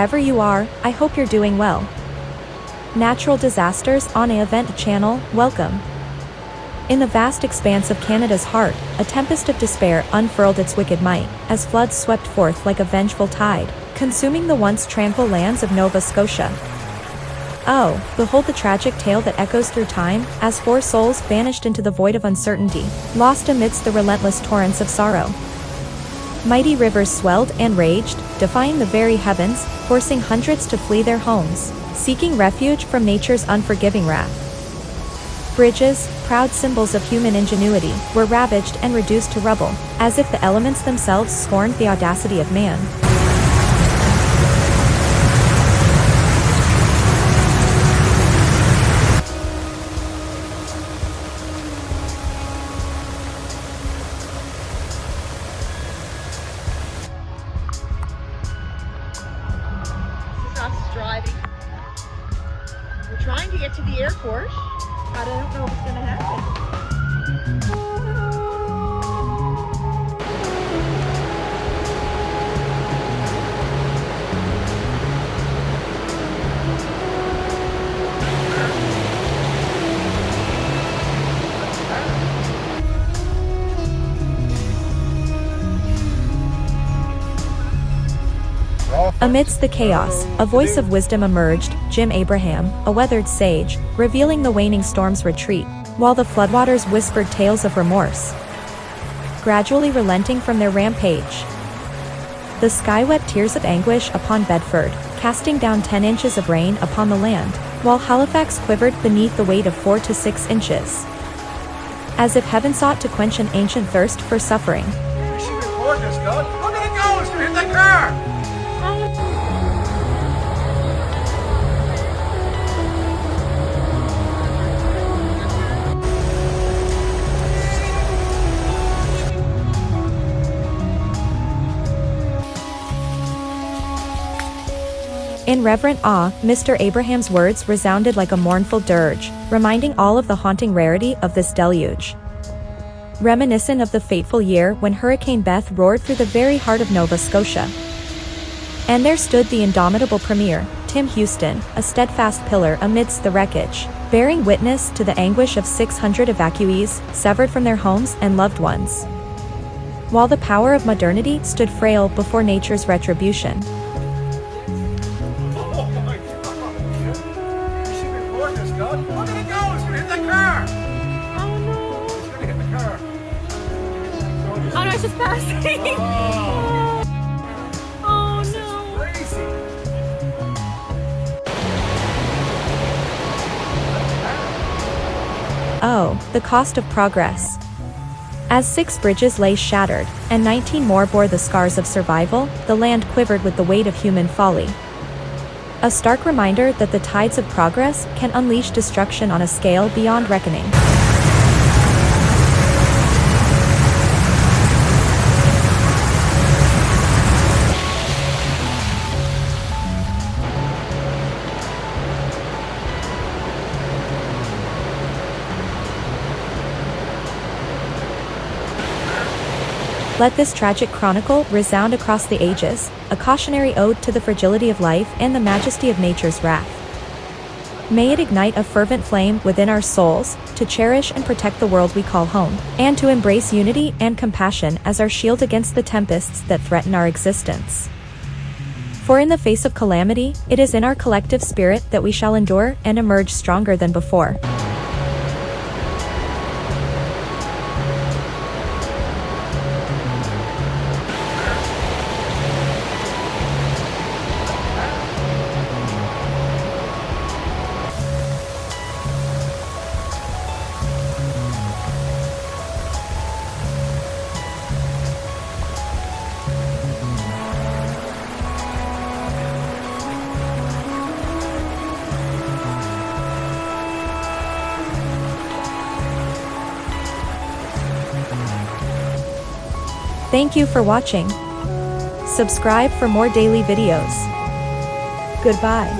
Wherever you are, I hope you're doing well. Natural disasters on a event channel, welcome. In the vast expanse of Canada's heart, a tempest of despair unfurled its wicked might, as floods swept forth like a vengeful tide, consuming the once tranquil lands of Nova Scotia. Oh, behold the tragic tale that echoes through time, as 4 souls vanished into the void of uncertainty, lost amidst the relentless torrents of sorrow. Mighty rivers swelled and raged, defying the very heavens, forcing hundreds to flee their homes, seeking refuge from nature's unforgiving wrath. Bridges, proud symbols of human ingenuity, were ravaged and reduced to rubble, as if the elements themselves scorned the audacity of man. Us driving. We're trying to get to the airport, but I don't know if it's going to happen. Amidst the chaos, a voice of wisdom emerged, Jim Abraham, a weathered sage, revealing the waning storm's retreat, while the floodwaters whispered tales of remorse, gradually relenting from their rampage. The sky wept tears of anguish upon Bedford, casting down 10 inches of rain upon the land, while Halifax quivered beneath the weight of 4 to 6 inches. As if heaven sought to quench an ancient thirst for suffering. We should record this, God. Look at it go! It's gonna hit that car! In reverent awe, Mr. Abraham's words resounded like a mournful dirge, reminding all of the haunting rarity of this deluge. Reminiscent of the fateful year when Hurricane Beth roared through the very heart of Nova Scotia. And there stood the indomitable Premier, Tim Houston, a steadfast pillar amidst the wreckage, bearing witness to the anguish of 600 evacuees, severed from their homes and loved ones. While the power of modernity stood frail before nature's retribution. God. Look at it go! It's gonna hit that car! Oh no! It's gonna hit the car. Oh no, it's just passing! Oh This no! is crazy! Oh, the cost of progress. As 6 bridges lay shattered, and 19 more bore the scars of survival, the land quivered with the weight of human folly. A stark reminder that the tides of progress can unleash destruction on a scale beyond reckoning. Let this tragic chronicle resound across the ages, a cautionary ode to the fragility of life and the majesty of nature's wrath. May it ignite a fervent flame within our souls, to cherish and protect the world we call home, and to embrace unity and compassion as our shield against the tempests that threaten our existence. For in the face of calamity, it is in our collective spirit that we shall endure and emerge stronger than before. Thank you for watching. Subscribe for more daily videos. Goodbye.